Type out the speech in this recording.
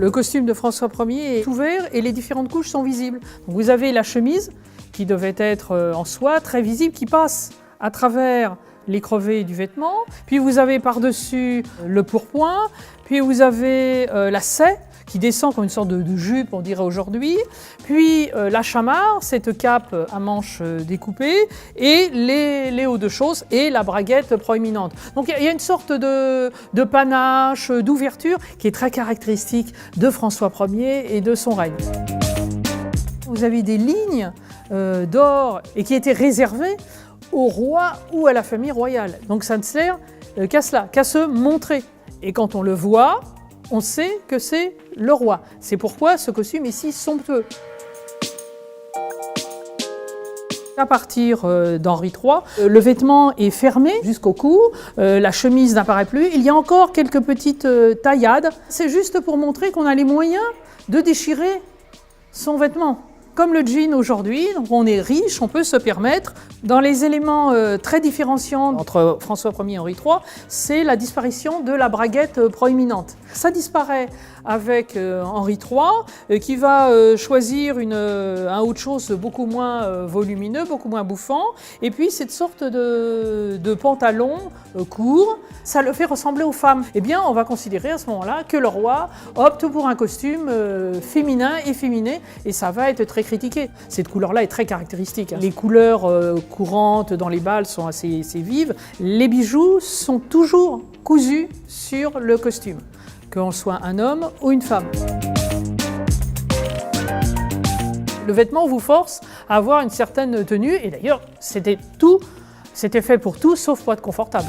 Le costume de François Ier est ouvert et les différentes couches sont visibles. Donc vous avez la chemise qui devait être en soie très visible, qui passe à travers les crevés du vêtement. Puis vous avez par-dessus le pourpoint, puis vous avez la saie qui descend comme une sorte de jupe, on dirait aujourd'hui. Puis la chamarre, cette cape à manches découpées, et les hauts de chausses et la braguette proéminente. Donc il y a une sorte de panache, d'ouverture qui est très caractéristique de François Ier et de son règne. Vous avez des lignes d'or et qui étaient réservées au roi ou à la famille royale. Donc ça ne sert qu'à cela, qu'à se montrer. Et quand on le voit, on sait que c'est le roi. C'est pourquoi ce costume est si somptueux. À partir d'Henri III, le vêtement est fermé jusqu'au cou, la chemise n'apparaît plus. Il y a encore quelques petites taillades. C'est juste pour montrer qu'on a les moyens de déchirer son vêtement. Comme le jean aujourd'hui, donc on est riche, on peut se permettre. Dans les éléments très différenciants entre François Ier et Henri III, c'est la disparition de la braguette proéminente. Ça disparaît avec Henri III, qui va choisir un haut de chausses beaucoup moins volumineux, beaucoup moins bouffant, et puis cette sorte de pantalon court, ça le fait ressembler aux femmes. Eh bien, on va considérer à ce moment-là que le roi opte pour un costume féminin, efféminé, et ça va être très critiqué. Cette couleur-là est très caractéristique. Les couleurs courantes dans les bals sont assez vives. Les bijoux sont toujours cousus sur le costume, qu'on soit un homme ou une femme. Le vêtement vous force à avoir une certaine tenue, et d'ailleurs, c'était fait pour tout sauf pour être confortable.